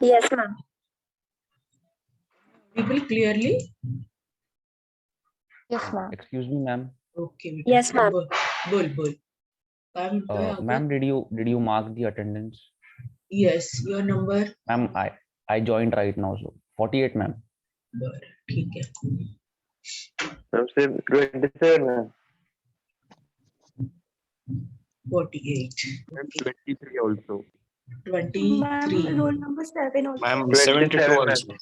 Yes, ma'am. People clearly? Yes, ma'am. Excuse me, ma'am. Okay. Yes, ma'am. Bol. Ma'am, did you mark the attendance? Yes, your number. Ma'am, I joined right now, so 48, ma'am. ठीक है. Ma'am, 27, ma'am. 48. Ma'am, 23 also. 23. Roll number 7 also. Ma'am, 27, 72 ma'am. also.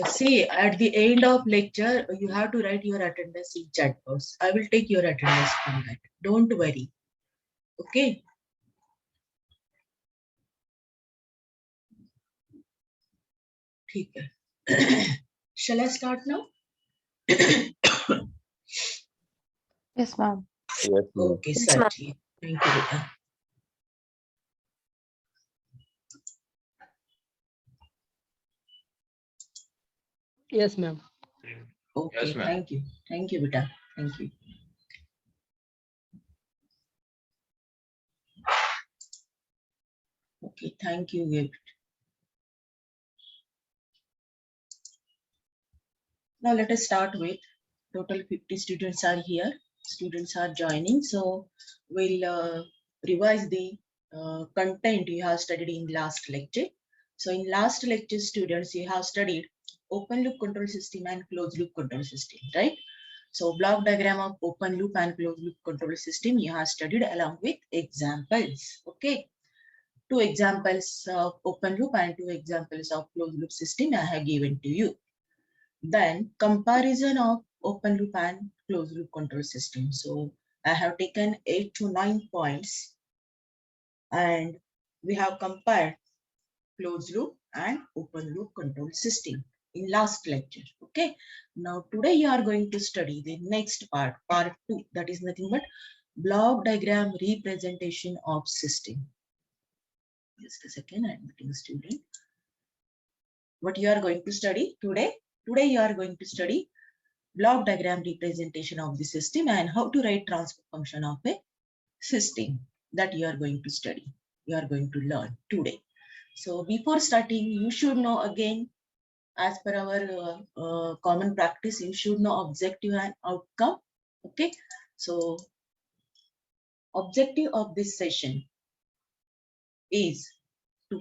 See, at the end of lecture, you have to write your attendance in chat box. I will take your attendance from that. Don't worry. Okay. ठीक है. Shall I start now? Yes, ma'am. Yes, ma'am. Okay, Yes, sir. ma'am. Thank you, beta. Yes, ma'am. Okay, Yes, ma'am. thank you. Thank you, beta. Thank you. Okay, thank you, Gift. Now let us start with total 50 students are here. Students are joining. So we'll revise the content you have studied in last lecture. So in last lecture, students, you have studied open loop control system and closed loop control system, right? So block diagram of open loop and closed loop control system you have studied along with examples. Okay. 2 examples of open loop and 2 examples of closed loop system I have given to you. Then comparison of open loop and closed loop control system. So I have taken 8 to 9 points and we have compared closed loop and open loop control system in last lecture. Okay. Now today you are going to study the next part, part 2, that is nothing but block diagram representation of system. Just a second, I'm meeting a student. What you are going to study today? Today you are going to study block diagram representation of the system and how to write transfer function of a system, that you are going to study. You are going to learn today. So before starting, you should know again, as per our common practice, you should know objective and outcome. Okay. So objective of this session is to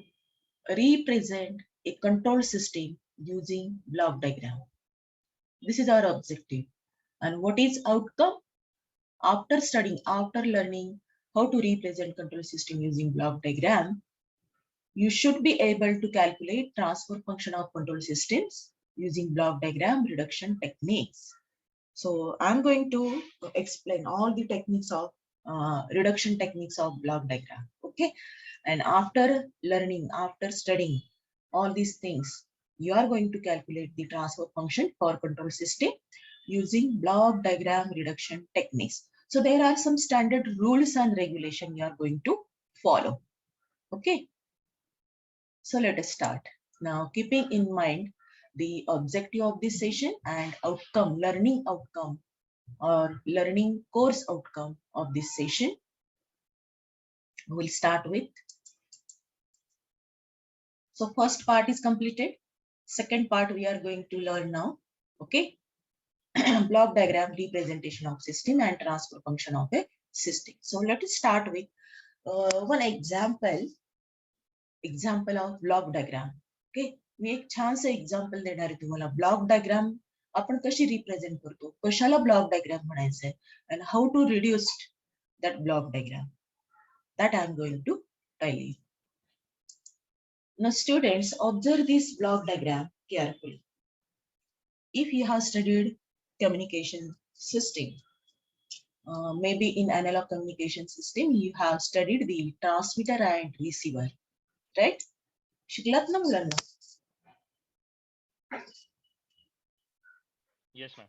represent a control system using block diagram. This is our objective. And what is outcome? After studying, after learning how to represent control system using block diagram, you should be able to calculate transfer function of control systems using block diagram reduction techniques. So I'm going to explain all the techniques of reduction techniques of block diagram. Okay. And after learning, after studying all these things, you are going to calculate the transfer function for control system using block diagram reduction techniques. So there are some standard rules and regulation you are going to follow. Okay. So let us start. Now, keeping in mind the objective of this session and outcome, learning outcome or learning course outcome of this session, we'll start with. So first part is completed. Second part we are going to learn now. Okay. Block diagram representation of system and transfer function of a system. So let us start with one example of block diagram. Okay. मी एक छानसं example देणार आहे तुम्हाला. Block diagram आपण कशी represent करतो, कशाला block diagram म्हणायचंय, and how to reduce that block diagram. That I am going to tell you. Now students, observe this block diagram carefully. If you have studied communication system, maybe in analog communication system, you have studied the transmitter and receiver, right? शिकलात ना मुलांना? Yes, ma'am.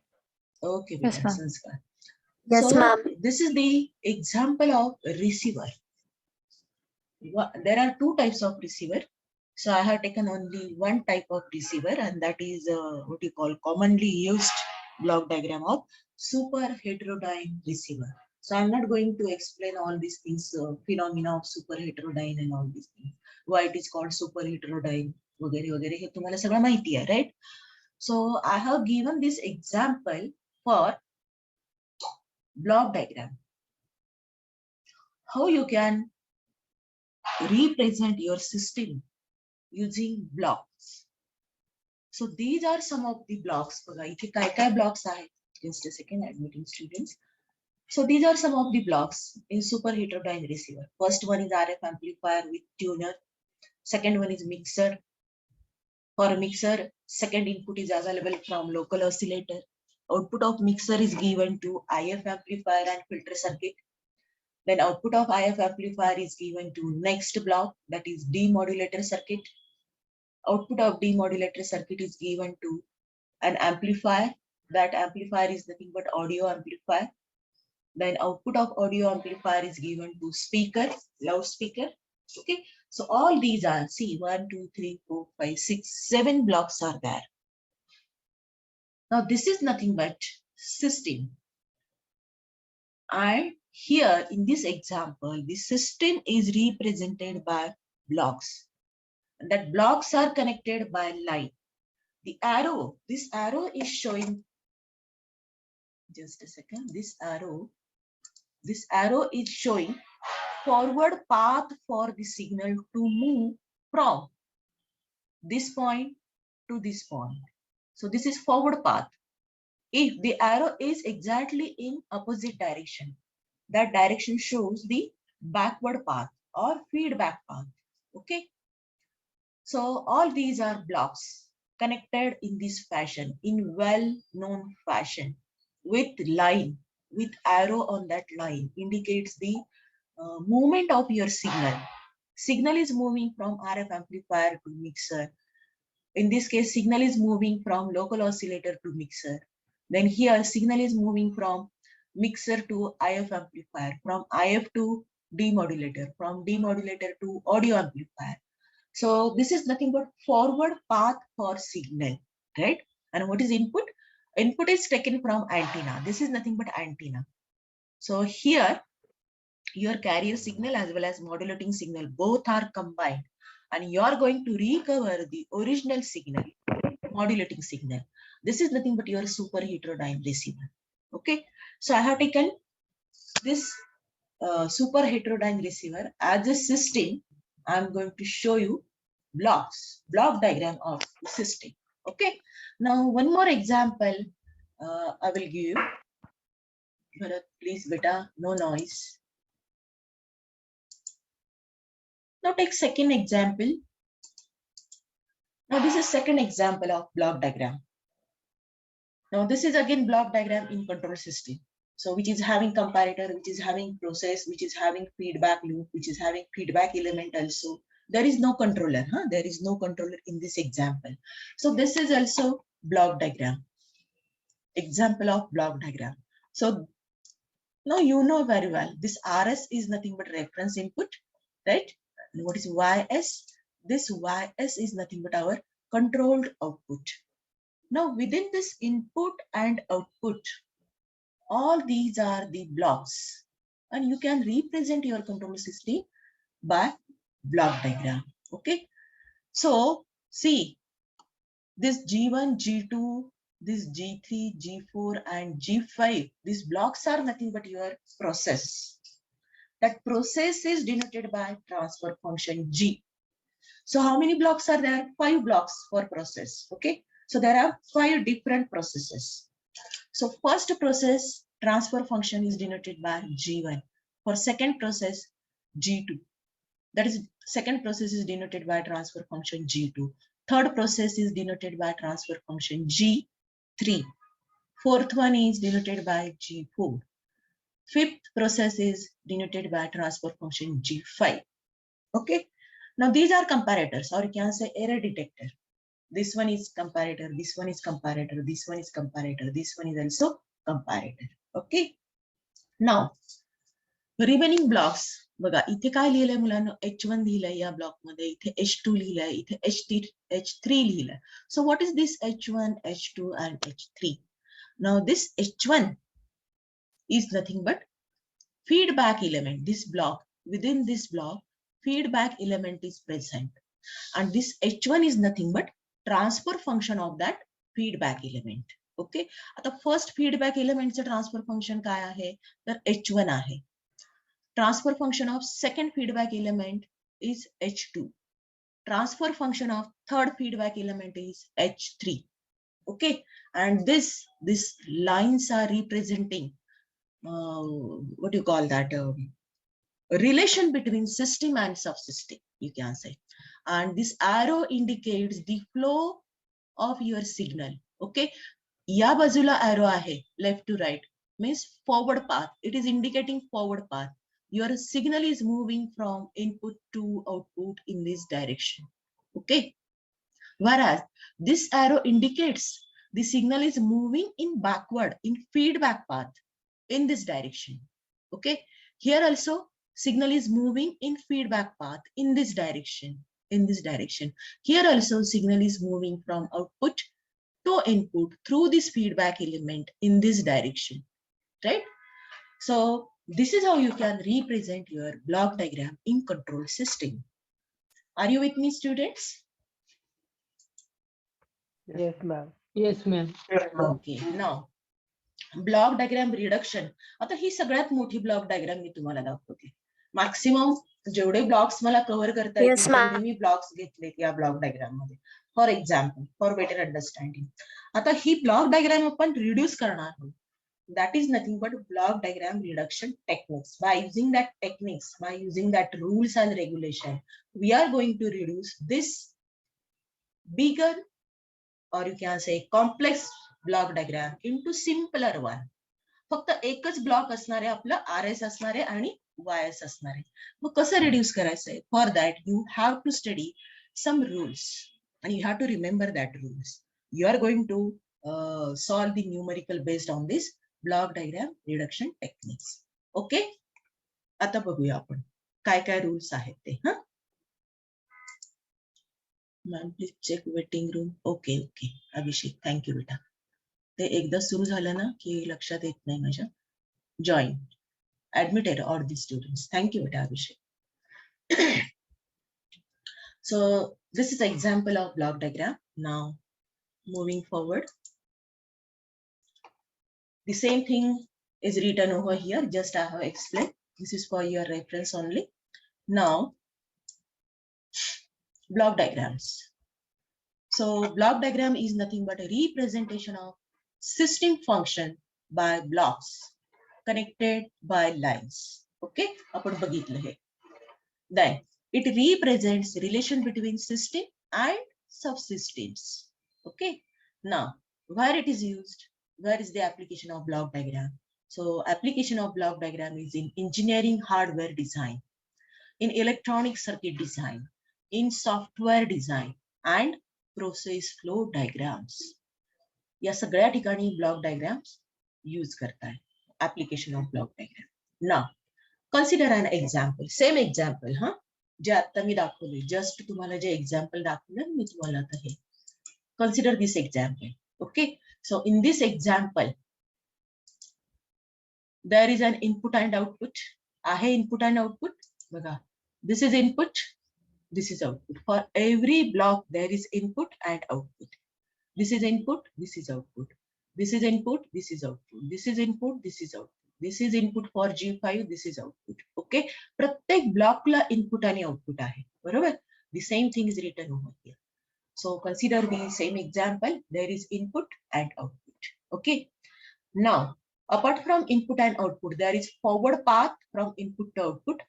Okay, Yes, ma'am. Sanskar. Yes, So ma'am. this is the example of receiver. There are 2 types of receiver. So I have taken only one type of receiver, and that is what you call commonly used block diagram of super heterodyne receiver. So I'm not going to explain all these things, phenomena of super heterodyne and all these things. why it is called super heterodyne वगैरे वगैरे हे तुम्हाला सगळं माहिती आहे, right? So I have given this example for block diagram. How you can represent your system using blocks. So these are some of the blocks. बघा इथे काय काय blocks आहेत. Just a second, admitting students. So these are some of the blocks in super heterodyne receiver. First one is RF amplifier with tuner. Second one is mixer. For mixer, second input is available from local oscillator. Output of mixer is given to IF amplifier and filter circuit. Then output of IF amplifier is given to next block, that is demodulator circuit. Output of demodulator circuit is given to an amplifier. That amplifier is nothing but audio amplifier. Then output of audio amplifier is given to speaker, loudspeaker. Okay, so all these are, see, 1, 2, 3, 4, 5, 6, 7 blocks are there. Now this is nothing but system. And here in this example, the system is represented by blocks. And that blocks are connected by line. The arrow, this arrow is showing, just a second, this arrow is showing forward path for the signal to move from this point to this point. So this is forward path. If the arrow is exactly in opposite direction, that direction shows the backward path or feedback path. Okay. So all these are blocks connected in this fashion, in well-known fashion, with line, with arrow on that line indicates the movement of your signal. Signal is moving from RF amplifier to mixer. In this case, signal is moving from local oscillator to mixer. Then here, signal is moving from mixer to IF amplifier, from IF to demodulator, from demodulator to audio amplifier. So this is nothing but forward path for signal, right? And what is input? Input is taken from antenna. This is nothing but antenna. So here, your carrier signal as well as modulating signal, both are combined. And you are going to recover the original signal, modulating signal. This is nothing but your super heterodyne receiver. Okay. So I have taken this super heterodyne receiver as a system. I'm going to show you blocks, block diagram of the system. Okay. Now one more example I will give you. Bharat, please, beta, no noise. Now take second example. Now this is second example of block diagram. Now this is again block diagram in control system. So which is having comparator, which is having process, which is having feedback loop, which is having feedback element also. There is no controller, huh? There is no controller in this example. So this is also block diagram. Example of block diagram. So now you know very well, this RS is nothing but reference input, right? And what is YS? This YS is nothing but our controlled output. Now within this input and output, all these are the blocks, and you can represent your control system by block diagram. Okay. So see, this G1, G2, this G3, G4, and G5, these blocks are nothing but your process. That process is denoted by transfer function G. So how many blocks are there? 5 blocks for process. Okay. So there are 5 different processes. So first process, transfer function is denoted by G1. For second process, G2. That is, second process is denoted by transfer function G2. Third process is denoted by transfer function G3. Fourth one is denoted by G4. Fifth process is denoted by transfer function G5. Okay. Now these are comparators, or you can say error detector. This one is comparator, this one is comparator, this one is comparator, this one is also comparator. Okay. Now, remaining blocks, बघा इथे काय लिहिलंय मुलांना, H1 लिहिलंय या block मध्ये, इथे H2 लिहिलंय, इथे H3 लिहिलंय. So what is this H1, H2 and H3? Now this H1 is nothing but feedback element. This block, within this block, feedback element is present. And this H1 is nothing but transfer function of that feedback element. Okay. आता first feedback element चं transfer function काय आहे तर H1 आहे. Transfer function of second feedback element is H2. Transfer function of third feedback element is H3. Okay. And these lines are representing what do you call that? Relation between system and subsystem, you can say. And this arrow indicates the flow of your signal. Okay. या बाजूला arrow आहे left to right means forward path. It is indicating forward path. Your signal is moving from input to output in this direction. Okay. Whereas this arrow indicates the signal is moving in backward, in feedback path in this direction. Okay. Here also signal is moving in feedback path in this direction, in this direction. Here also signal is moving from output to input through this feedback element in this direction, right? So this is how you can represent your block diagram in control system. Are you with me, students? Yes, ma'am. Yes, ma'am. Okay, now block diagram reduction. आता ही सगळ्यात मोठी block diagram मी तुम्हाला दाखवते. Maximum जेवढे blocks मला cover करता येतील तेवढे मी ब्लॉक्स घेतलेत या ब्लॉक डायग्राम मध्ये. For example, for better understanding. आता ही ब्लॉक डायग्राम आपण रिड्यूस करणार आहोत. That is nothing but block diagram reduction techniques. By using that techniques, by using that rules and regulation, we are going to reduce this bigger, or you can say complex block diagram into simpler one. फक्त एकच block असणारे आपलं RS असणारे आणि YS असणारे. मग कसं reduce करायचंय? For that you have to study some rules and you have to remember that rules. You are going to solve the numerical based on this block diagram reduction techniques. Okay. आता बघूया आपण काय काय rules आहेत ते. हा ma'am please check waiting room. Okay okay Abhishek, thank you बेटा. ते एकदा सुरू झालं ना की लक्षात येत नाही माझ्या. Join admitted all the students. Thank you बेटा अभिषेक. So this is an example of block diagram. Now moving forward, the same thing is written over here. Just I have explained. This is for your reference only. Now block diagrams. So block diagram is nothing but a representation of system function by blocks connected by lines. Okay, आपण बघितलं हे. Then it represents relation between system and subsystems. Okay. Now, where it is used? Where is the application of block diagram? So, application of block diagram is in engineering hardware design, in electronic circuit design, in software design, and process flow diagrams. या सगळ्या ठिकाणी block diagrams use करताय. Application of block diagram. Now, consider an example. Same example, huh? जे आता मी दाखवले, just तुम्हाला जे example दाखवलं मी तुम्हाला आता हे. Consider this example. Okay. So in this example there is an input and output. आहे इनपुट अँड आउटपुट. बघा, this is input, this is output. For every block there is input and output. This is input, this is output. This is input, this is output. This is input, this is output. This is input for G5, this is output. Okay. प्रत्येक ब्लॉकला input आणि output आहे. बरोबर. The same thing is written over here. So consider the same example. There is input and output. Okay. Now, apart from input and output, there is forward path from input to output,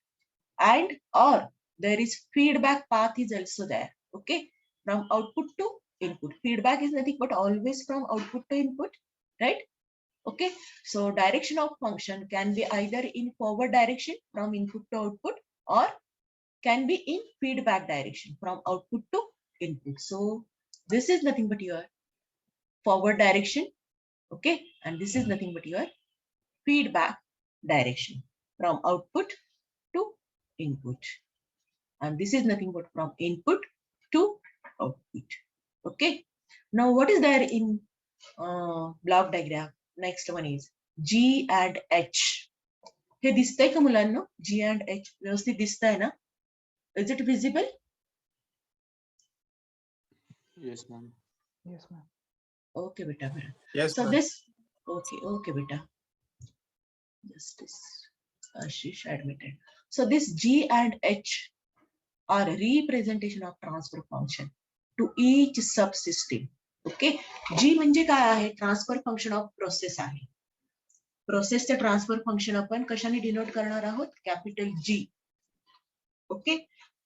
and or there is feedback path is also there. Okay. From output to input. Feedback is nothing but always from output to input, right? Okay, so direction of function can be either in forward direction from input to output, or can be in feedback direction from output to input. So this is nothing but your forward direction. Okay, and this is nothing but your feedback direction from output to input, and this is nothing but from input to output. Okay, now what is there in block diagram? Next one is G and H. हे दिसतंय का मुलांना? G and H व्यवस्थित दिसतंय ना? Is it visible? Yes, ma'am. Yes, ma'am. Okay, beta. Yes, So ma'am. this, okay, beta. Just this, Ashish admitted. So this G and H are representation of transfer function to each subsystem. Okay, G म्हणजे काय आहे? Transfer function of process आहे. प्रोसेसचे transfer function आपण कशाने denote करणार आहोत? Capital G. Okay,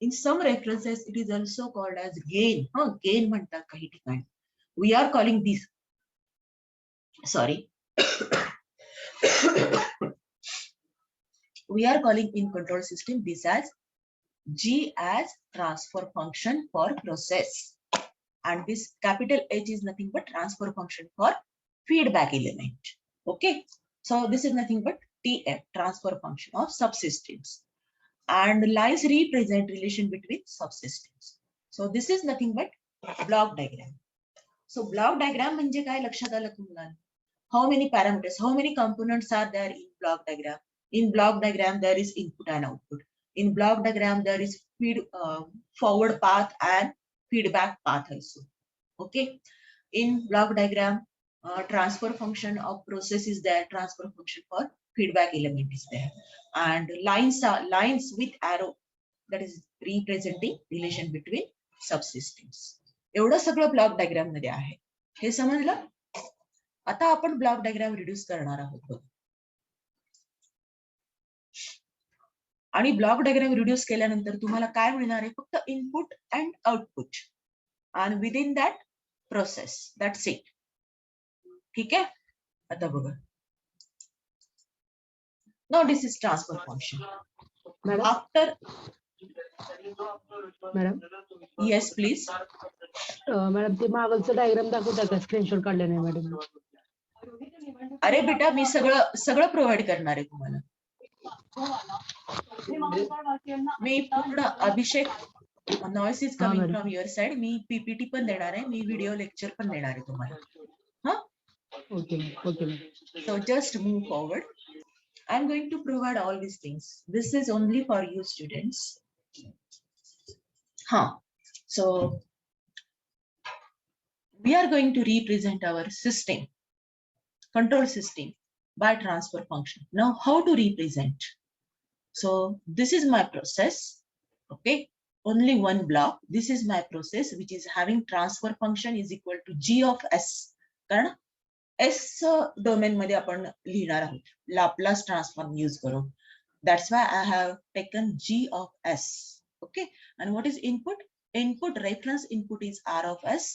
in some references it is also called as gain. Gain म्हणतात काही ठिकाणी. We are calling this, sorry, we are calling in control system this as G as transfer function for process, and this capital H is nothing but transfer function for feedback element. Okay, so this is nothing but TF, transfer function of subsystems, and lines represent relation between subsystems. So this is nothing but block diagram. So block diagram म्हणजे काय? लक्षात आलं तुम्हाला? How many parameters, how many components are there in block diagram? In block diagram, there is input and output. In block diagram, there is forward path and feedback path also. Okay. In block diagram, transfer function of process is there. Transfer function for feedback element is there. And lines are lines with arrow, that is representing relation between subsystems. एवढं सगळं block diagram मध्ये आहे. हे समजलं? आता आपण block diagram reduce करणार आहोत. आणि ब्लॉक डायग्राम रिड्यूस केल्यानंतर तुम्हाला काय मिळणार आहे? फक्त इनपुट अँड आउटपुट, आणि within that process, that's it. ठीक आहे, आता बघा. Now this is transfer function. Madam after, madam yes please. Madam ते मागलचं डायग्राम दाखवता का? स्क्रीनशॉट काढले नाही मॅडम. अरे बेटा, मी सगळं प्रोव्हाइड करणार आहे तुम्हाला. मी पूर्ण, Abhishek, noise is coming from your side. मी पीपीटी पण देणार आहे, मी व्हिडिओ लेक्चर पण देणार आहे तुम्हाला. Okay ma'am. So just move forward. I'm going to provide all these things. This is only for you students. So we are going to represent our system, control system, by transfer function. Now, how to represent? So this is my process. Okay, only one block. This is my process, which is having transfer function is equal to G of S. कारण S domain मध्ये आपण लिहिणार आहोत, Laplace transform use करून. That's why I have taken G of S. Okay, and what is input? Input, reference input is R of S.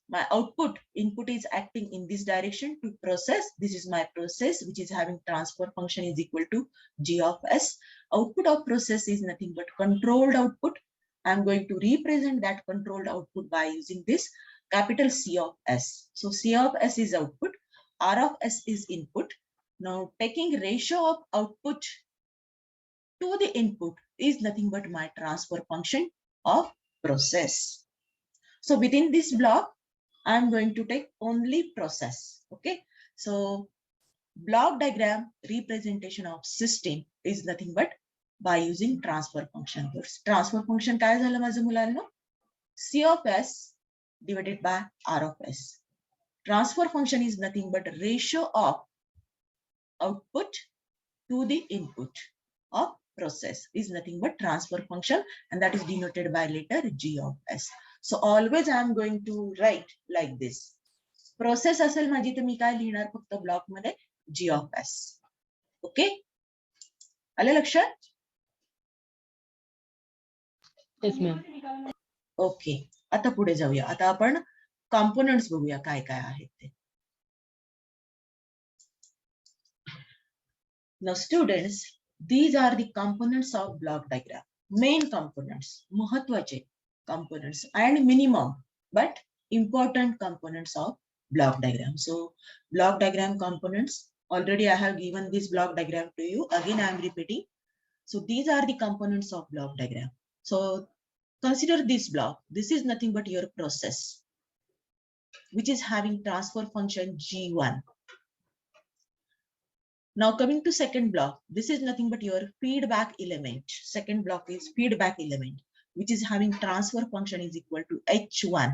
My output input is acting in this direction to process. This is my process, which is having transfer function is equal to G of S. Output of process is nothing but controlled output. I'm going to represent that controlled output by using this capital C of S. So C of S is output, R of S is input. Now taking ratio of output to the input is nothing but my transfer function of process. So within this block, I'm going to take only process. Okay, so block diagram representation of system is nothing but by using transfer function. Transfer function काय झालं माझं मुलांनो? C of S divided by R of S. Transfer function is nothing but ratio of output to the input of process is nothing but transfer function, and that is denoted by letter G of S. So always I am going to write like this. Process असेल माझी तर मी काय लिहिणार? फक्त block मध्ये G of S. Okay, आलं लक्षात? Yes ma'am. Okay, आता पुढे जाऊया. आता आपण कॉम्पोनंट्स बघूया काय काय आहेत ते. Now students, these are the components of block diagram. Main components, महत्वाचे components, and minimum but important components of block diagram. So block diagram components, already I have given this block diagram to you. Again I am repeating. So these are the components of block diagram. So consider this block. This is nothing but your process, which is having transfer function G1. Now coming to second block, this is nothing but your feedback element. Second block is feedback element, which is having transfer function is equal to H1.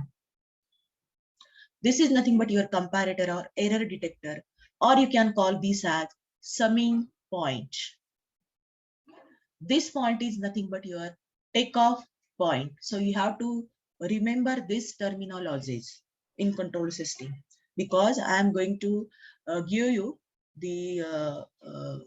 This is nothing but your comparator or error detector, or you can call this as summing point. This point is nothing but your takeoff point. So you have to remember this terminologies in control system, because I am going to give you the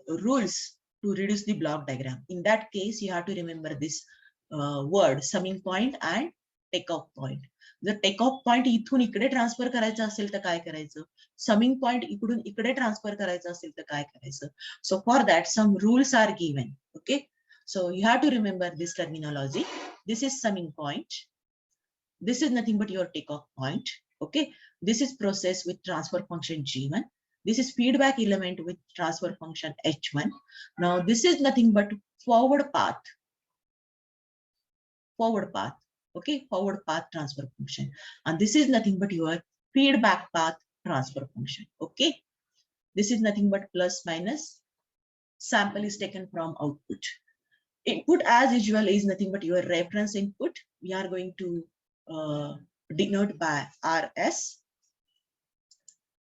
rules to reduce the block diagram. In that case, you have to remember this word summing point and takeoff point. जर takeoff point इथून इकडे transfer करायचं असेल तर काय करायचं, summing point इकडून इकडे ट्रान्सफर करायचं असेल तर काय करायचं. So for that some rules are given. Okay, so you have to remember this terminology. This is summing point. This is nothing but your takeoff point. Okay, this is process with transfer function G1. This is feedback element with transfer function H1. Now this is nothing but forward path. Forward path. Okay, forward path transfer function. And this is nothing but your feedback path transfer function. Okay, this is nothing but plus minus. Sample is taken from output. Input as usual is nothing but your reference input. We are going to denote by RS.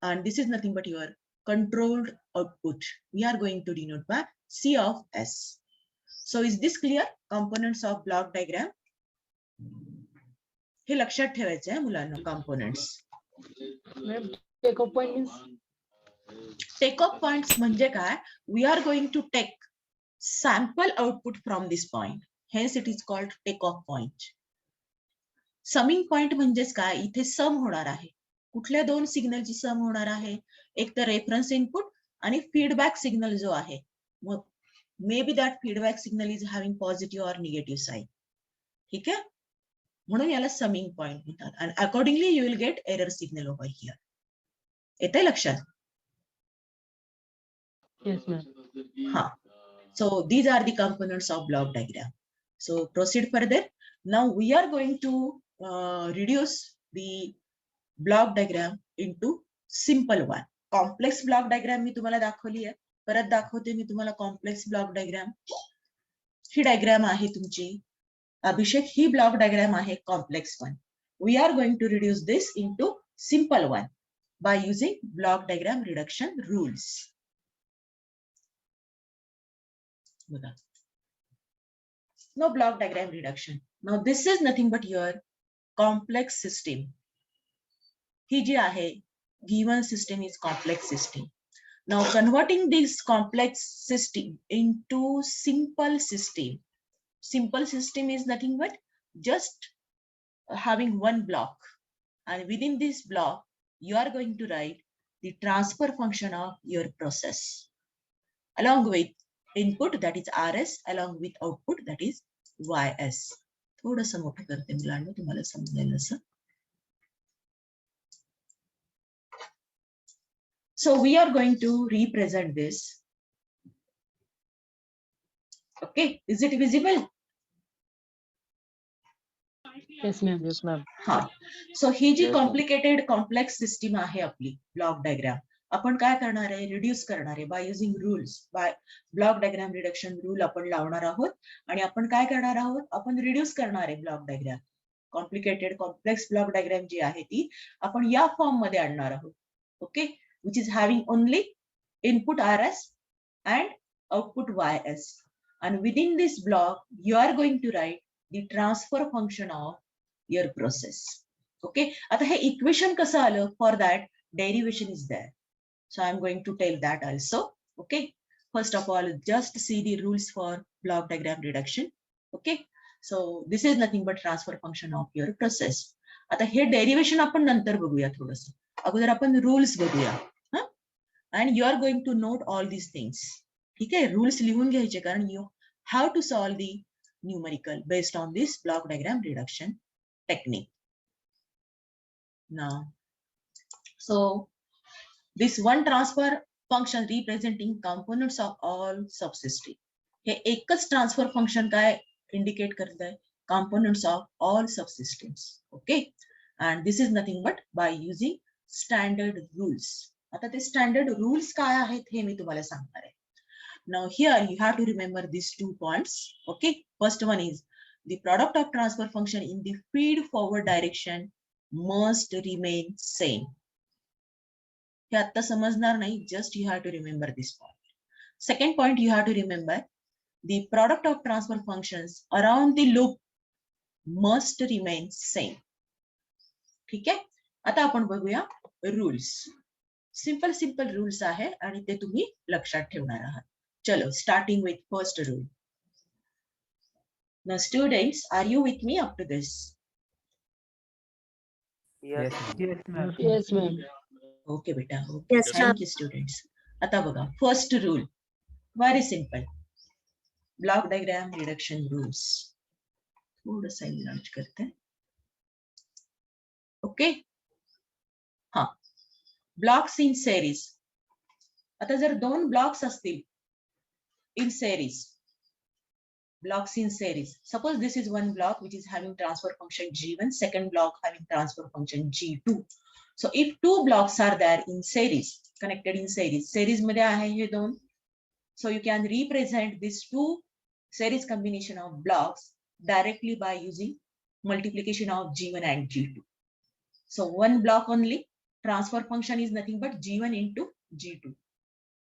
And this is nothing but your controlled output. We are going to denote by C of S. So is this clear? Components of block diagram. हे लक्षात ठेवायचं आहे मुलांना. components. Take off point means Take off points म्हणजे काय? We are going to take sample output from this point. Hence it is called take off point. Summing point म्हणजेच काय? इथे सम होणार आहे. कुठल्या दोन सिग्नलची सम होणार आहे? एक तर रेफरन्स इनपुट आणि फीडबॅक सिग्नल जो आहे. मग may be that feedback signal is having positive or negative sign. ठीक आहे, म्हणून याला समिंग पॉइंट म्हणतात. आणि accordingly you will get error signal over here. येतंय लक्षात? yes ma'am. हा. So these are the components of block diagram. So proceed further. Now we are going to reduce the block diagram into simple one. Complex block diagram मी तुम्हाला दाखवली आहे. परत दाखवते मी तुम्हाला complex block diagram. ही diagram आहे तुमची. अभिषेक ही block diagram आहे complex one. We are going to reduce this into simple one by using block diagram reduction rules. No block diagram reduction. Now this is nothing but your complex system. ही जी आहे, given system is complex system. Now converting this complex system into simple system. Simple system is nothing but just having one block, and within this block you are going to write the transfer function of your process along with input, that is RS, along with output, that is YS. थोडंसं मोठं करते मुलांना तुम्हाला समजेल असं. So we are going to represent this. Okay, is it visible? Yes ma'am. Yes, ma'am. हा. So ही जी Yes, ma'am. Complicated complex system आहे आपली ब्लॉक डायग्राम, आपण काय करणार आहे? रिड्यूस करणार आहे by using rules. Bye block diagram reduction rule आपण लावणार आहोत आणि आपण काय करणार आहोत? आपण रिड्यूस करणार आहे block diagram. Complicated complex block diagram जी आहे ती आपण या फॉर्म मध्ये आणणार आहोत. Okay, which is having only input RS and output YS. And within this block, you are going to write the transfer function of your process. Okay, आता हे equation कसं आलं? For that, derivation is there. So I'm going to tell that also. Okay, first of all, just see the rules for block diagram reduction. Okay, so this is nothing but transfer function of your process. आता हे derivation आपण नंतर बघूया थोडंसं. अगोदर आपण rules बघूया. And you are going to note all these things. ठीक आहे, rules लिहून घ्यायचे कारण you have to solve the numerical based on this block diagram reduction technique. Now, so this one transfer function representing components of all subsystem. हे एकच transfer function काय indicate करत आहे? components of all subsystems. Okay, and this is nothing but by using standard rules. आता ते standard rules काय आहेत हे मी तुम्हाला सांगणार आहे. Now here you have to remember these 2 points. Okay, first one is the product of transfer function in the feed forward direction must remain same. हे आता समजणार नाही, just you have to remember this point. Second point you have to remember the product of transfer functions around the loop must remain same. ठीक आहे, आता आपण बघूया rules. Simple rules आहे आणि ते तुम्ही लक्षात ठेवणार आहात. चलो, starting with first rule. Now students, are you with me up to this? Yes. Yes, ma'am. Yes, ma'am. Okay बेटा, okay. Yes, Thank you students. आता बघा first rule, very simple. Block diagram reduction rules. थोडं launch करते. Okay, हा, blocks इन series. आता जर 2 blocks असतील इन series, blocks in series. Suppose this is one block which is having transfer function G1, second block having transfer function G2. So if 2 blocks are there in series, connected in series मध्ये आहे हे 2. So you can represent these 2 series combination of blocks directly by using multiplication of G1 and G2. So one block only, transfer function is nothing but G1 into G2.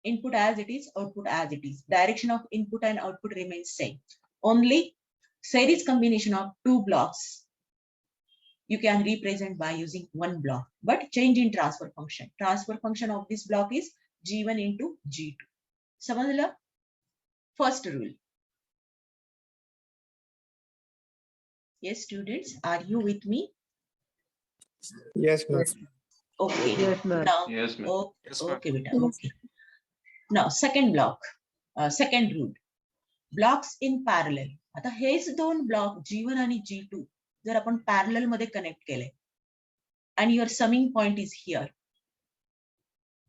Input as it is, output as it is. Direction of input and output remains same. Only series combination of 2 blocks you can represent by using one block, but change in transfer function. Transfer function of this block is G1 into G2. समझला? First rule. Yes, students, are you with me? Yes, ma'am. Okay. Yes, ma'am. Now, Yes, ma'am. okay, beta. Okay. Now, second block, second rule. Blocks in parallel. आता हेच 2 block G1 आणि G2 जर आपण parallel मध्ये connect केले and your summing point is here.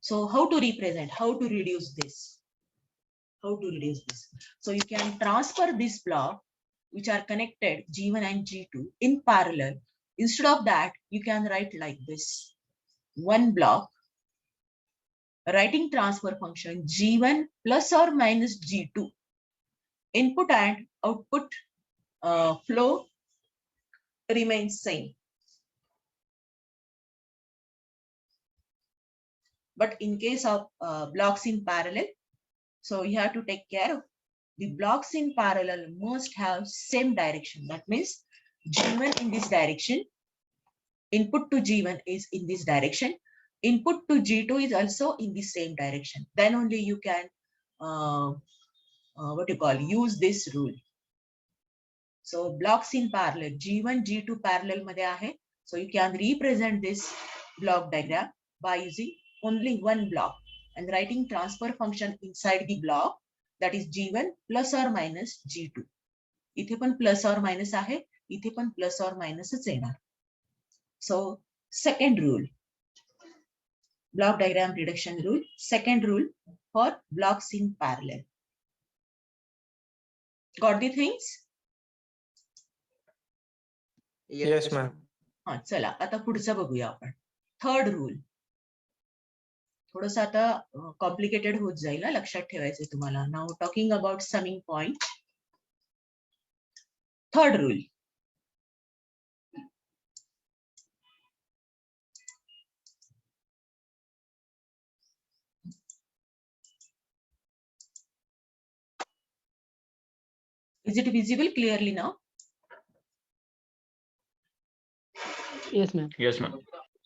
So how to represent, how to reduce this? So you can transfer this block which are connected G1 and G2 in parallel. Instead of that, you can write like this. One block writing transfer function G1 plus or minus G2. Input and output flow remains same. But in case of blocks in parallel, so you have to take care of the blocks in parallel must have same direction. That means G1 in this direction, input to G1 is in this direction, input to G2 is also in the same direction. Then only you can use this rule. So blocks in parallel, G1, G2 parallel मध्ये आहे. So you can represent this block diagram by using only one block and writing transfer function inside the block, that is G1 plus or minus G2. इथे पण plus or minus आहे, इथे पण plus or minus च येणार. So second rule, block diagram reduction rule, second rule for blocks in parallel. Got the things? Yes, ma'am. हा, चला आता पुढचं बघूया आपण. Third rule. थोडंसं आता कॉम्प्लिकेटेड होत जाईल, लक्षात ठेवायचंय तुम्हाला. Now talking about summing point. Third rule. Is it visible clearly now? Yes, ma'am. Yes, ma'am.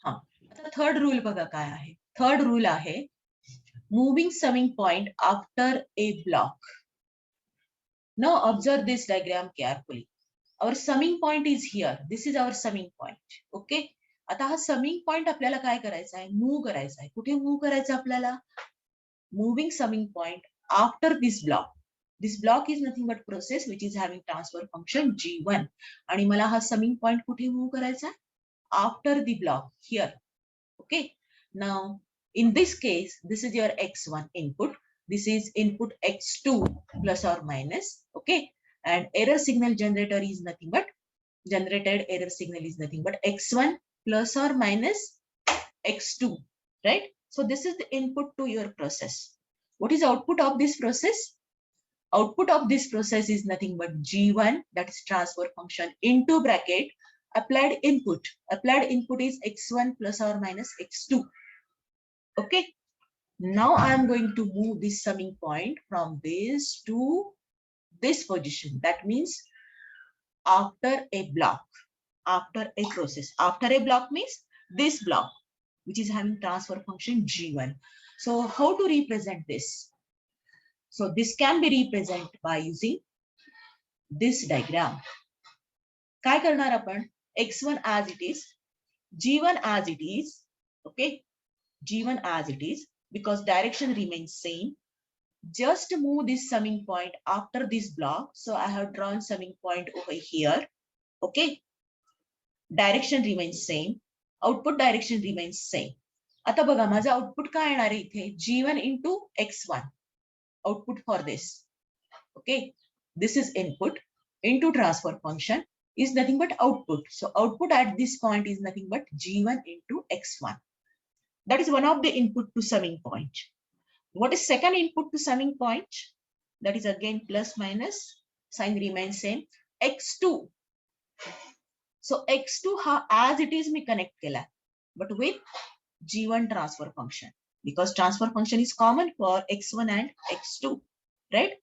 हा, आता थर्ड रूल बघा काय आहे. थर्ड रूल आहे moving summing point after a block. Now observe this diagram carefully. Our summing point is here. This is our summing point. Okay. आता हा summing point आपल्याला काय करायचा आहे, मूव्ह करायचा आहे. कुठे मूव्ह करायचं आपल्याला? Moving summing point after this block. This block is nothing but process which is having transfer function G1. आणि मला हा समिंग पॉइंट कुठे मूव्ह करायचा? After the block here. Okay. Now in this case, this is your X1 input. This is input X2 plus or minus. Okay. And error signal generator is nothing but generated error signal is nothing but X1 plus or minus X2. Right. So this is the input to your process. What is output of this process? Output of this process is nothing but G1, that is transfer function, into bracket applied input. Applied input is x1 plus or minus x2. Okay. Now I am going to move this summing point from this to this position. That means after a block, after a process. After a block means this block, which is having transfer function G1. So how to represent this? So this can be represented by using this diagram. काय करणार आपण? X1 as it is, G1 as it is, okay? G1 as it is, because direction remains same. Just move this summing point after this block. So I have drawn summing point over here, okay? Direction remains same. Output direction remains same. आता बघा माझं output काय येणार आहे इथे? G1 into X1. Output for this. Okay, this is input into transfer function is nothing but output. So output at this point is nothing but G1 into X1. That is one of the input to summing point. What is second input to summing point? That is again plus minus, sign remains same, X2. So X2 as it is me connect kela, but with G1 transfer function, because transfer function is common for X1 and X2, right?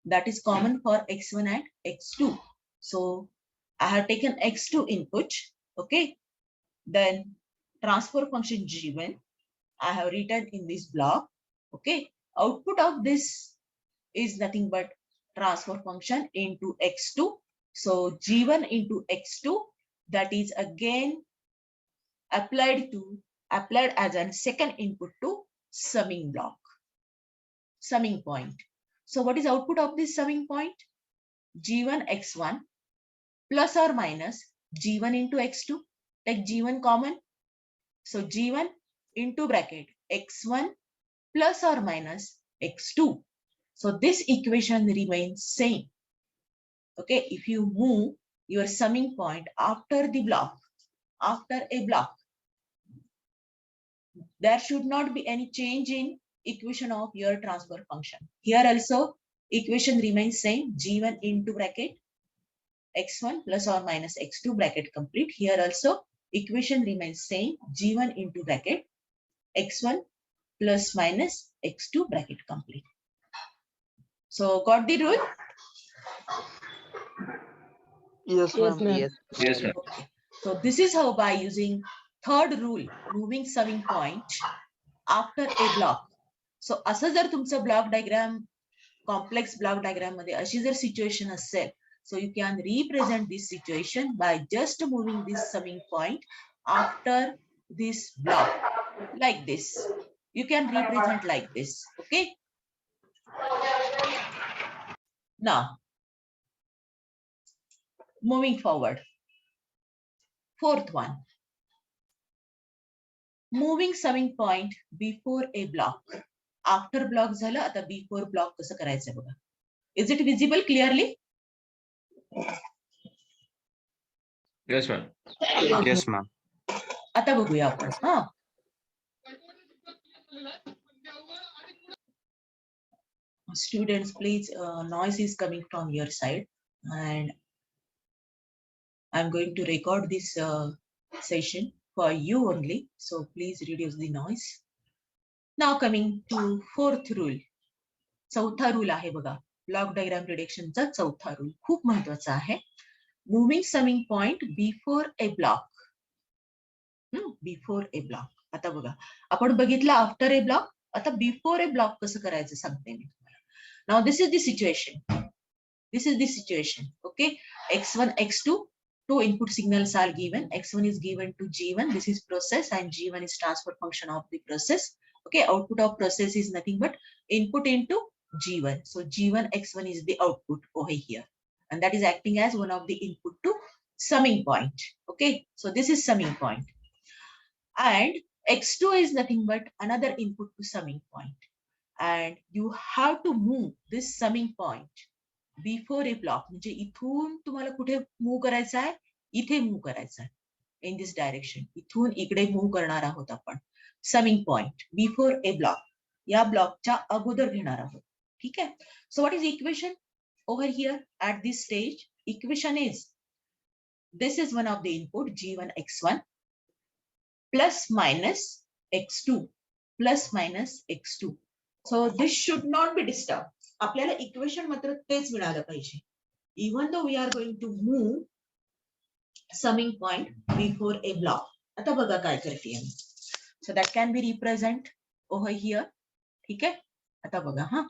That is common for X1 and X2. So I have taken X2 input, okay? Then transfer function G1, I have written in this block, okay? Output of this is nothing but transfer function into X2. So G1 into X2, that is again applied as a second input to summing block, summing point. So what is output of this summing point? G1 X1 plus or minus G1 into X2. Take G1 common. So G1 into bracket X1 plus or minus X2. So this equation remains same. Okay, if you move your summing point after the block, after a block, there should not be any change in equation of your transfer function. Here also equation remains same, G1 into bracket X1 plus or minus X2 bracket complete. Here also equation remains same, G1 into bracket X1 plus minus X2 bracket complete. So got the rule? Yes, Yes, ma'am. ma'am. Yes, ma'am. Okay. So this is how by using third rule, moving summing point after a block. So असं जर तुमचं block diagram, complex block diagram मध्ये अशी जर situation असेल, so you can represent this situation by just moving this summing point after this block like this. You can represent like this, okay? Now, moving forward. Fourth one. Moving summing point before a block. After block झालं, आता before block कसं करायचं बघा. Is it visible clearly? Yes, ma'am. Yes, ma'am. आता बघूया आपण. हा. Students, please, noise is coming from your side, and I'm going to record this session for you only. So please reduce the noise. Now coming to fourth rule. चौथा rule आहे बघा, block diagram प्रिडिक्शनचा चौथा rule खूप महत्वाचा आहे. Moving summing point before a block. Before a block. आता बघा, आपण बघितलं आफ्टर ए ब्लॉक, आता बिफोर ए ब्लॉक कसं करायचं सांगते मी तुम्हाला. Now this is the situation. This is the situation. Okay, X1, X2, two input signals are given. X1 is given to G1. This is process, and G1 is transfer function of the process. Okay, output of process is nothing but input into G1. So G1 X1 is the output over here, and that is acting as one of the input to summing point. Okay, so this is summing point, and X2 is nothing but another input to summing point, and you have to move this summing point before a block. म्हणजे इथून तुम्हाला कुठे move करायचा आहे, इथे move करायचा आहे. In this direction. इथून इकडे मूव्ह करणार आहोत आपण. Summing point before a block, या ब्लॉकच्या अगोदर घेणार आहोत. ठीक आहे. So what is equation over here at this stage? Equation is this is one of the input g1 x1 plus minus x2 plus minus x2. So this should not be disturbed. आपल्याला equation मात्र तेच मिळालं पाहिजे. Even though we are going to move summing point before a block. आता बघा काय करते मी. So that can be represent over here. ठीक आहे. आता बघा हा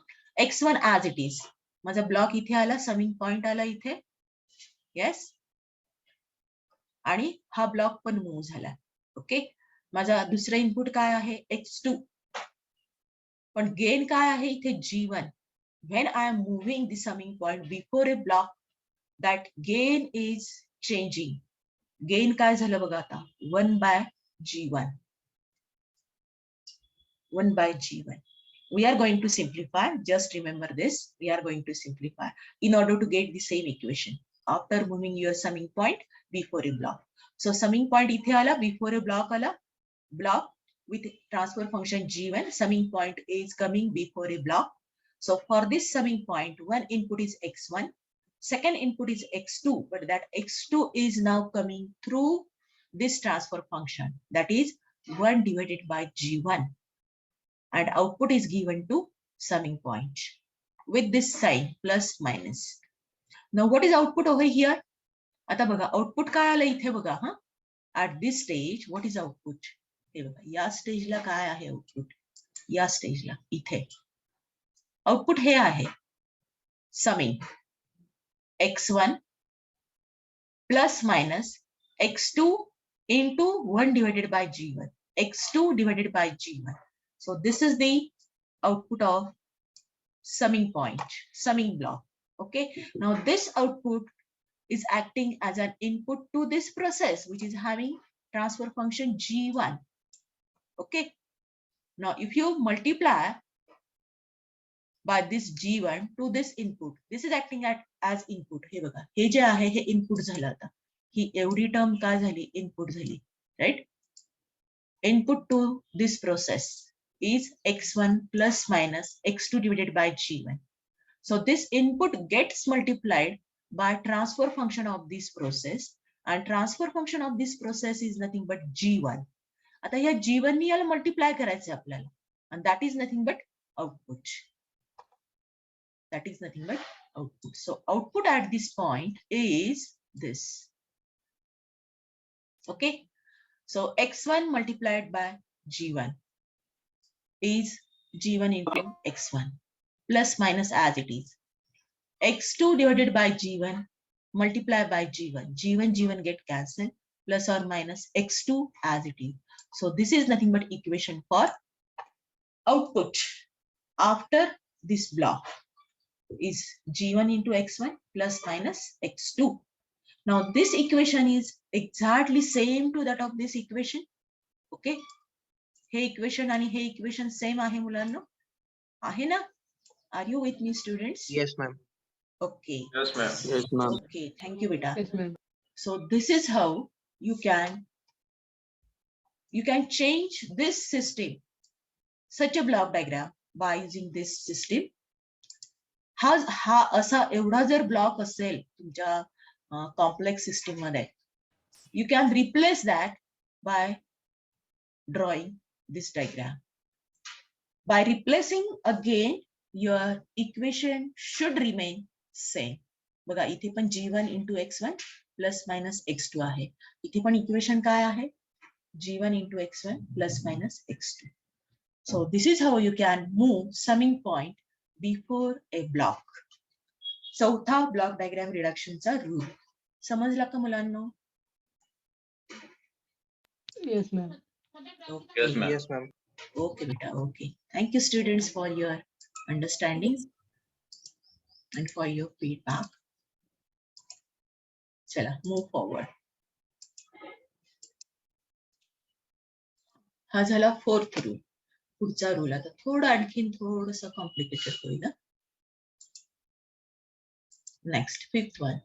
x1 as it is. माझा ब्लॉक इथे आला, समिंग पॉइंट आला इथे. येस. आणि हा ब्लॉक पण मूव्ह झाला. ओके. माझा दुसरा इनपुट काय आहे? x2. पण गेन काय आहे इथे? g1. When I am moving the summing point before a block, that gain is changing. Gain काय झालं बघा आता? 1 by g1. 1 by g1. We are going to simplify. Just remember this. We are going to simplify in order to get the same equation after moving your summing point before a block. So summing point इथे आला, before a block आला, block with transfer function g1. Summing point is coming before a block. So for this summing point, one input is x1, second input is x2, but that x2 is now coming through this transfer function, that is 1 divided by g1, and output is given to summing point with this sign plus minus. Now what is output over here? आता बघा output काय आलं इथे बघा. हा at this stage what is output? हे बघा या स्टेजला काय आहे आउटपुट? या स्टेजला इथे आउटपुट हे आहे summing x1 plus minus x2 into 1 divided by g1, x2 divided by g1. So this is the output of summing point, summing block. Okay. Now this output is acting as an input to this process, which is having transfer function g1. Okay. Now if you multiply by this g1 to this input, this is acting as input. हे बघा हे जे आहे हे input झालं. आता ही एवढी term काय झाली? Input झाली. Right. Input to this process is x1 plus minus x2 divided by g1. So this input gets multiplied by transfer function of this process, and transfer function of this process is nothing but g1. आता या g1 ने याला multiply करायचं आपल्याला, and that is nothing but output. That is nothing but output. So output at this point is this. Okay. So x1 multiplied by g1 is g1 into x1 plus minus as it is. x2 divided by g1 multiply by g1. g1 get cancelled, plus or minus x2 as it is. So this is nothing but equation for output after this block is g1 into x1 plus minus x2. Now this equation is exactly same to that of this equation. Okay. Hey equation आणि हे equation same आहे मुलांनो. आहे ना? Are you with me, students? Yes, ma'am. Okay. Yes, ma'am. Yes, ma'am. Okay. Thank you, beta. Yes, ma'am. So this is how you can change this system, such a block diagram, by using this system. हा असा एवढा जर block असेल तुमच्या complex system मध्ये, you can replace that by drawing this diagram. By replacing again, your equation should remain same. बघा इथे पण g1 into x1 plus minus x2 आहे. इथे पण इक्वेशन काय आहे? g1 into x1 plus minus x2. So this is how you can move summing point before a block. चौथा block diagram रिडक्शनचा rule समजला का मुलांनो? Yes, ma'am. Okay. Yes, ma'am. Yes, ma'am. Okay, beta. Okay. Thank you, students, for your understanding and for your feedback. चला, move forward. हा झाला fourth rule. पुढचा rule आता थोडं आणखीन थोडंसं कॉम्प्लिकेटेड होईल. Next fifth one.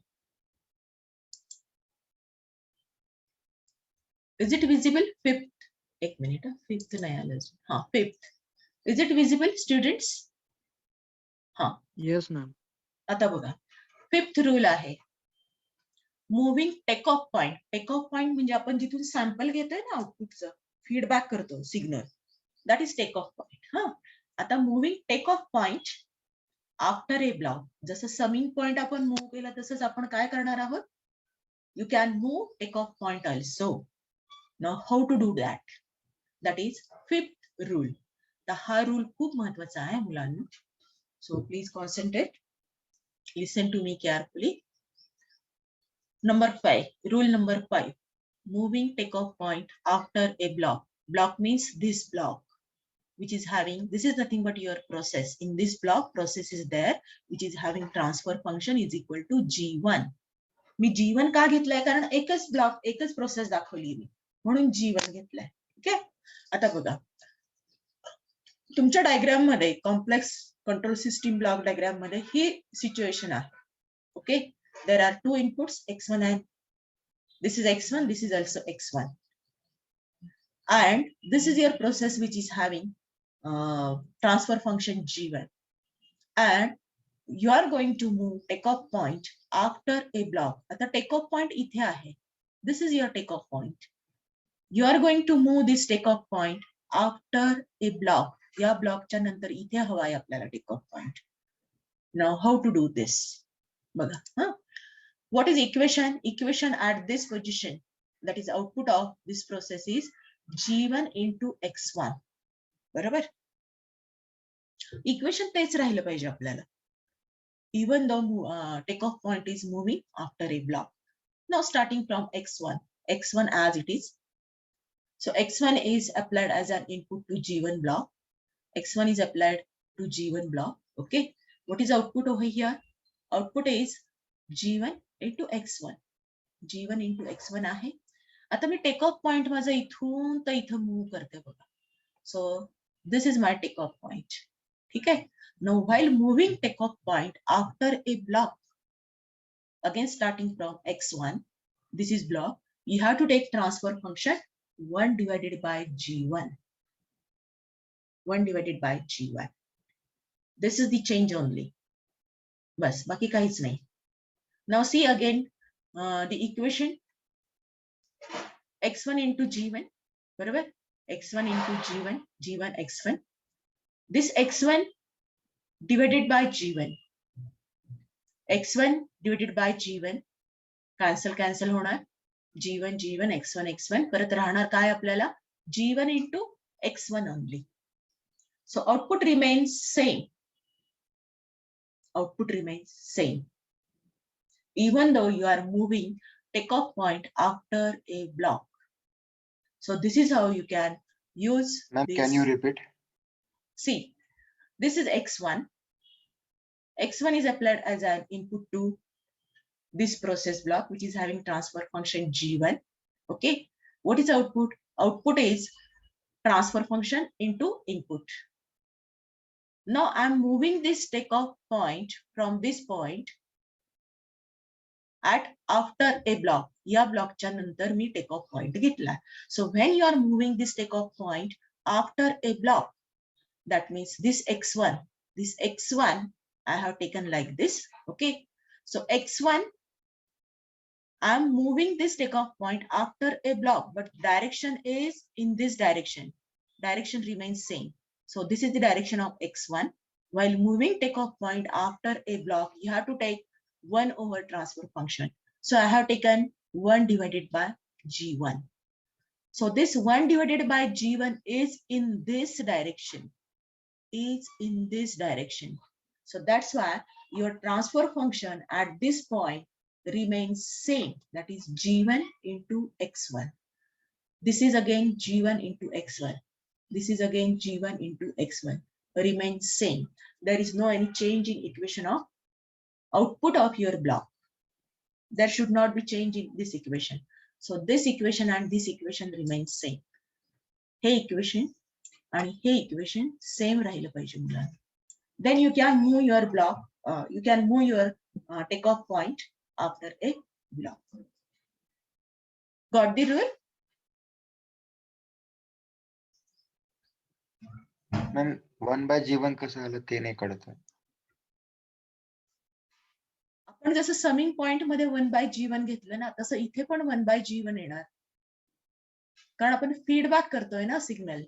Is it visible? Fifth. एक minute. Fifth नाही आलं अजून. हा, fifth. Is it visible, students? हा. Yes, ma'am. आता बघा. फिफ्थ रूल आहे. Moving take off point. Take off point म्हणजे आपण जिथून सॅम्पल घेतोय ना आउटपुटचं, फीडबॅक करतो signal. That is take off point. हा. आता moving take off point after a block. जसं समिंग पॉइंट आपण मूव्ह केला तसंच आपण काय करणार आहोत? You can move take off point also. Now how to do that? That is fifth rule. तर हा रूल खूप महत्वाचा आहे मुलांना. So please concentrate. Listen to me carefully. Number 5. Rule number 5. Moving takeoff point after a block. Block means this block, which is having, this is nothing but your process. In this block, process is there, which is having transfer function is equal to G1. Me G1 का घेतलाय? कारण एकच block, एकच process दाखवली मी, म्हणून G1 घेतलाय. Okay. आता बघा, तुमच्या डायग्राम मध्ये complex control system block diagram मध्ये ही सिच्युएशन आहे. Okay. There are two inputs x1 and this is x1, this is also x1, and this is your process which is having transfer function G1, and you are going to move takeoff point after a block. आता takeoff point इथे आहे. This is your takeoff point. You are going to move this takeoff point after a block. या ब्लॉकच्या नंतर इथे हवा आहे आपल्याला take off point. Now how to do this? बघा. What is equation? Equation at this position, that is output of this process is G1 into x1. बरोबर. Equation तेच राहिलं पाहिजे आपल्याला. Even though take off point is moving after a block. Now starting from x1 as it is. So x1 is applied as an input to G1 block. X1 is applied to G1 block. Okay. What is output over here? Output is G1 into X1. G1 into X1 आहे. आता me take off point माझा इथून तर इथं move करते बघा. So this is my take off point. ठीक आहे. Now while moving take off point after a block, again starting from X1, this is block, you have to take transfer function 1 divided by G1. 1 divided by G1. This is the change only. बस, बाकी काहीच नाही. Now see again the equation. X1 into G1. बरोबर? X1 into G1, G1 X1. This X1 divided by G1. X1 divided by G1. cancel होणार. G1, G1, X1, X1. परत राहणार काय आपल्याला? G1 into X1 only. So output remains same. Output remains same. Even though you are moving takeoff point after a block. So this is how you can use Ma'am, this. can you repeat? See, this is X1. X1 is applied as an input to this process block, which is having transfer function G1. Okay. What is output? Output is transfer function into input. Now I'm moving this takeoff point from this point at after a block. या ब्लॉकच्या नंतर मी takeoff point घेतला. So when you are moving this takeoff point after a block, that means this X1 I have taken like this. Okay. So X1, I'm moving this takeoff point after a block, but direction is in this direction. Direction remains same. So this is the direction of X1. While moving takeoff point after a block, you have to take 1 over transfer function. So I have taken 1 divided by G1. So this 1 divided by G1 is in this direction. So that's why your transfer function at this point remains same. That is G1 into X1. This is again G1 into X1. This is again G1 into X1. Remains same. There is no any change in equation of output of your block. There should not be change in this equation. So this equation and this equation remains same. Hey equation and hey equation same राहिलं पाहिजे मुलांना. Then you can move your block. You can move your takeoff point after a block. Got the rule? Ma'am 1/G1 कसं आलं ते नाही कळत आहे. आपण जसं समिंग पॉइंट मध्ये 1/G1 घेतलं ना, तसं इथे पण 1/G1 येणार, कारण आपण फीडबॅक करतोय ना signal.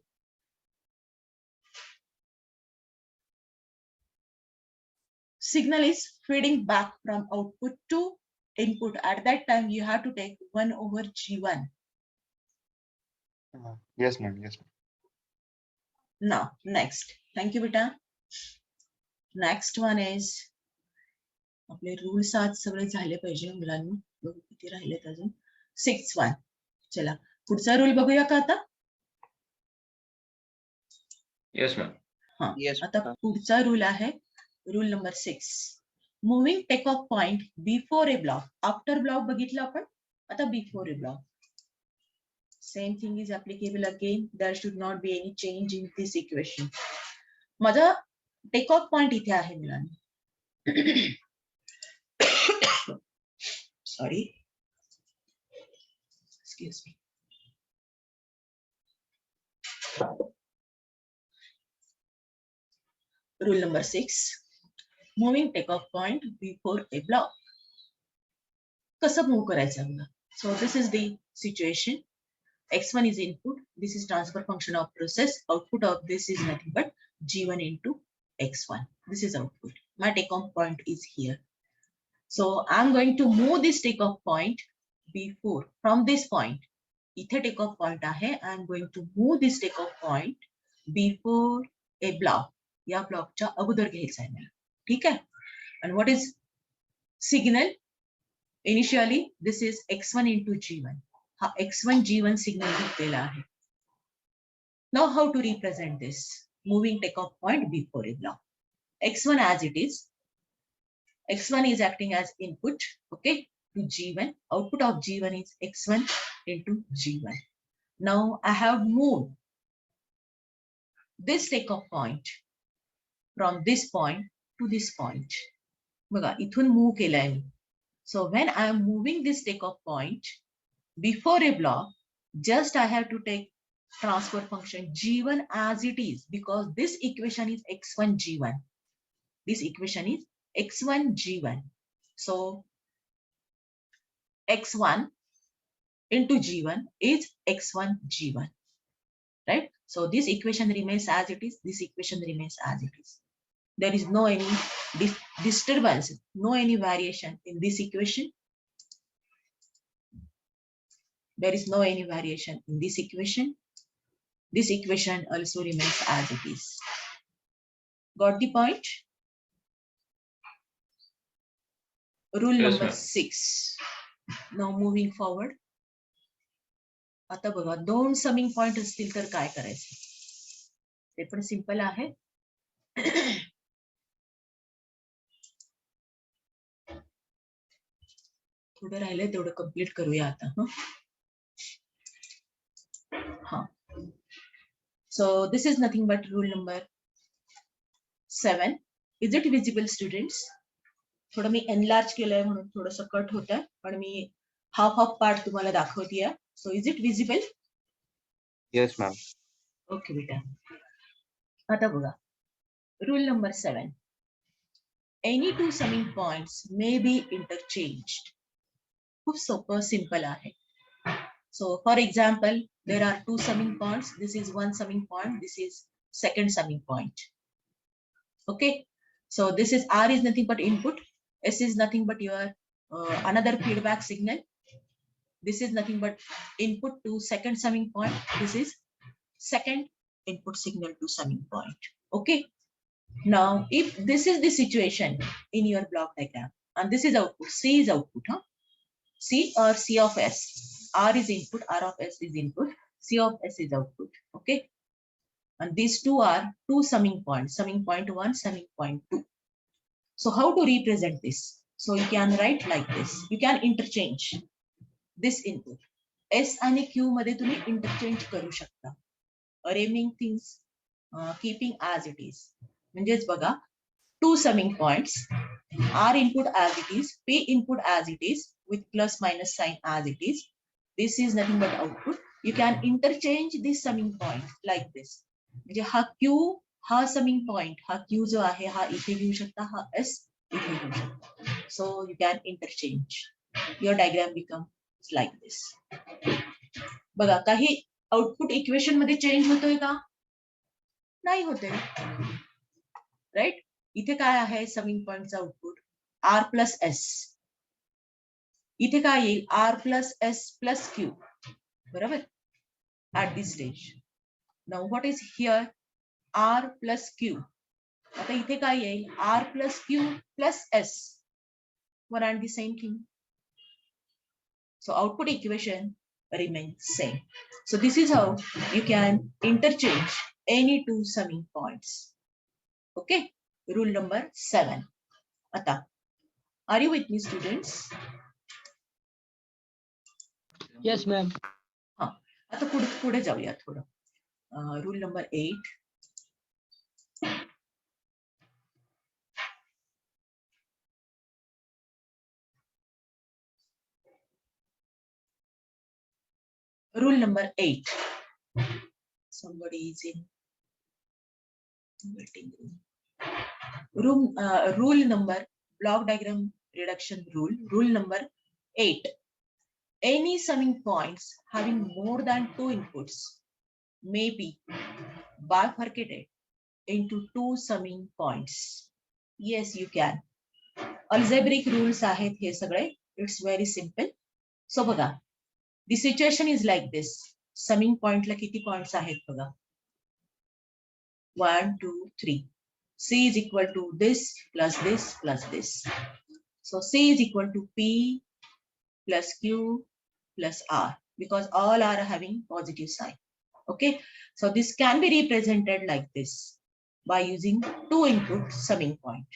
Signal is feeding back from output to input. At that time, you have to take 1/G1. Yes ma'am. Now, next. Thank you, beta. Next one is आपले रूल्स आज सगळे झाले पाहिजे मुलांनी. बघू किती राहिलेत अजून. 6-1. चला पुढचा रूल बघूया का आता. Yes ma'am. हा, Yes, आता पुढचा रूल आहे rule number 6. Moving take off point before a block. After block बघितलं आपण, आता before a block. Same thing is applicable again. There should not be any change in this equation. माझा take off point इथे आहे मुलांनी. Sorry, excuse me. Rule number 6. Moving takeoff point before a block. कसं move करायचं बघा. So this is the situation. X1 is input. This is transfer function of process. Output of this is nothing but G1 into X1. This is output. My takeoff point is here. So I'm going to move this takeoff point before from this point. इथे takeoff point आहे. I'm going to move this takeoff point before a block. या ब्लॉकच्या अगोदर घ्यायचा आहे मला. ठीक आहे. And what is signal? Initially, this is X1 into G1. हा X1 G1 signal घेतलेला आहे. Now how to represent this? Moving takeoff point before a block. X1 as it is. X1 is acting as input, okay, to G1. Output of G1 is X1 into G1. Now I have moved this takeoff point from this point to this point. बघा इथून move केलाय मी. So when I am moving this takeoff point before a block, just I have to take transfer function G1 as it is, because this equation is X1 G1. This equation is X1 G1. So X1 into G1 is X1 G1. Right? So this equation remains as it is. This equation remains as it is. There is no any disturbance, no any variation in this equation. There is no any variation in this equation. This equation also remains as it is. Got the point? Rule Yes, number ma'am. 6. Now moving forward. आता बघा दोन summing point असतील तर काय करायचं, ते पण simple आहे. थोडं राहिलंय तेवढं कंप्लीट करूया आता. हा, so this is nothing but rule number 7. Is it visible, students? थोडं मी एनलार्ज केलंय म्हणून थोडंसं कट होतंय, पण मी हाफ पार्ट तुम्हाला दाखवतीये. So is it visible? Yes ma'am. Okay, बेटा. आता बघा rule number 7. Any two summing points may be interchanged. खूप सोपं सिंपल आहे. So for example, there are two summing points. This is one summing point. This is second summing point. Okay. So this is R is nothing but input. S is nothing but your another feedback signal. This is nothing but input to second summing point. This is second input signal to summing point. Okay. Now, if this is the situation in your block diagram, and this is output, C is output, huh? C or C of S. R is input, R of S is input, C of S is output. Okay. And these two are two summing points, summing point 1, summing point 2. So how to represent this? So you can write like this. You can interchange this input. S आणि Q मध्ये तुम्ही interchange करू शकता. Arranging things, keeping as it is. म्हणजेच बघा, two summing points, R input as it is, P input as it is, with plus minus sign as it is. This is nothing but output. You can interchange this summing point like this. म्हणजे हा Q हा summing point, हा Q जो आहे हा इथे घेऊ शकता, हा एस इथे घेऊ शकता. So you can interchange. Your diagram becomes like this. बघा, काही आउटपुट इक्वेशन मध्ये चेंज होतोय का? नाही होते. राईट. इथे काय आहे समिंग पॉइंटचा आउटपुट? R plus S. इथे काय येईल? R plus S plus Q. बरोबर? At this stage. Now what is here? R plus Q. आता इथे काय येईल? R plus Q plus S. One and the same thing. So output equation remains same. So this is how you can interchange any two summing points. Okay. Rule number 7. Ata, are you with me, students? Yes, ma'am. हाँ. आता पुढे जाऊया थोडं. Rule number 8. Rule number 8. Somebody is in waiting room. Rule number, block diagram reduction rule. Rule number 8. Any summing points having more than 2 inputs may be bifurcated into 2 summing points. Yes, you can. Algebraic rules आहेत हे सगळे. It's very simple. So बघा, the situation is like this. Summing point ला किती points आहेत बघा? 1, 2, 3. C is equal to this plus this plus this. So C is equal to P plus Q plus R, because all are having positive sign. Okay, so this can be represented like this by using 2 input summing point.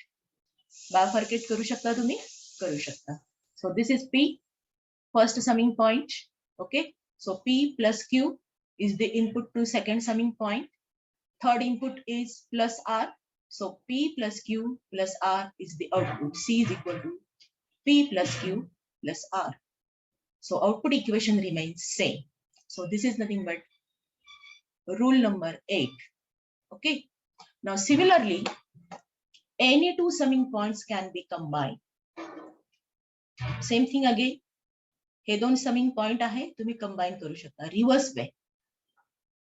Bifurcate करू शकता तुम्ही? करू शकता. So this is P, first summing point. Okay, so P plus Q is the input to second summing point. Third input is plus R. So P plus Q plus R is the output. C is equal to P plus Q plus R. So output equation remains same. So this is nothing but rule number 8. Okay. Now similarly, any two summing points can be combined. Same thing again. हे दोन summing point आहे, तुम्ही combine करू शकता reverse way.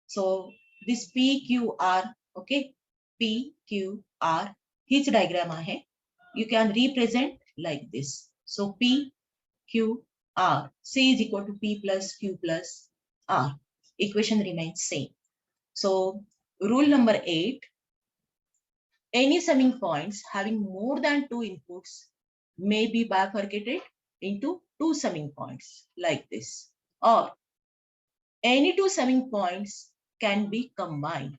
So this PQR, okay, PQR, हीच diagram आहे. You can represent like this. So PQR, C is equal to P plus Q plus R. Equation remains same. So rule number 8, any summing points having more than 2 inputs may be bifurcated into 2 summing points like this, or any two summing points can be combined.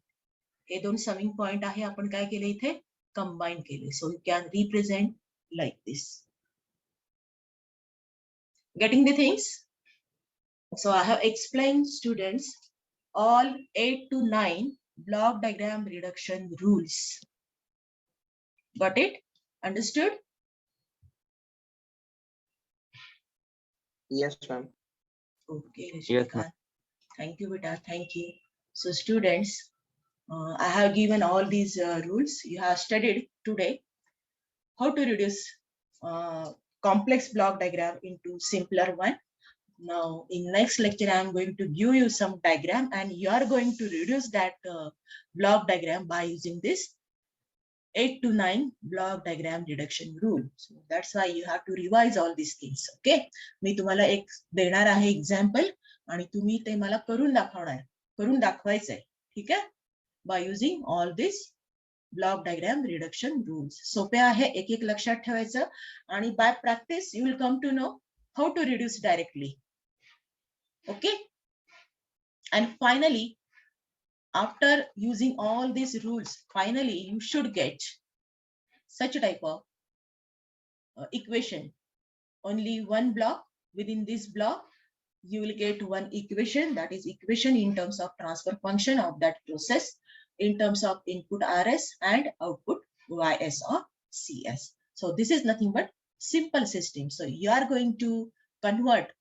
हे दोन summing point आहे, आपण काय केले इथे? Combine केले. So you can represent like this. Getting the things? So I have explained, students, all 8 to 9 block diagram reduction rules. Got it? Understood? Yes, ma'am. Okay, Yes, Rishika. Thank you, Beta. Thank you. So students, I have given all these rules. You have studied today how to reduce complex block diagram into simpler one. Now in next lecture, I am going to give you some diagram and you are going to reduce that block diagram by using this 8 to 9 block diagram reduction rule. So that's why you have to revise all these things. Okay. मी तुम्हाला एक देणार आहे example आणि तुम्ही ते मला करून दाखवायचंय. ठीक आहे? By using all these block diagram reduction rules. सोपे आहे, एक एक लक्षात ठेवायचं आणि by practice you will come to know how to reduce directly. Okay? And finally, after using all these rules, finally you should get such a type of equation. Only one block. Within this block, you will get one equation, that is equation in terms of transfer function of that process, in terms of input RS and output YS or CS. So this is nothing but simple system. So you are going to convert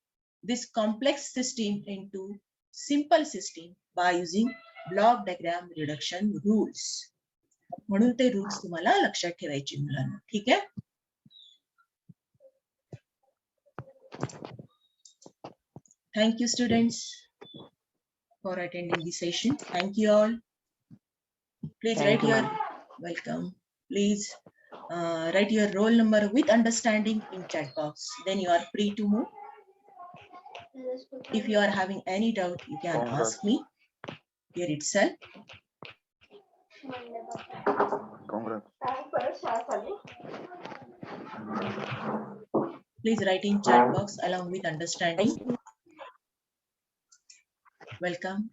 this complex system into simple system by using block diagram reduction rules. म्हणून ते rules तुम्हाला लक्षात ठेवायचे मुलांना. ठीक आहे. Thank you students for attending the session. Thank you all. Please Thank write you, your ma'am. welcome. Please write your roll number with understanding in chat box. Then you are free to move. If you are having any doubt, you can Congrats. ask me here itself. Congrats. Please write in chat box along with understanding. Welcome.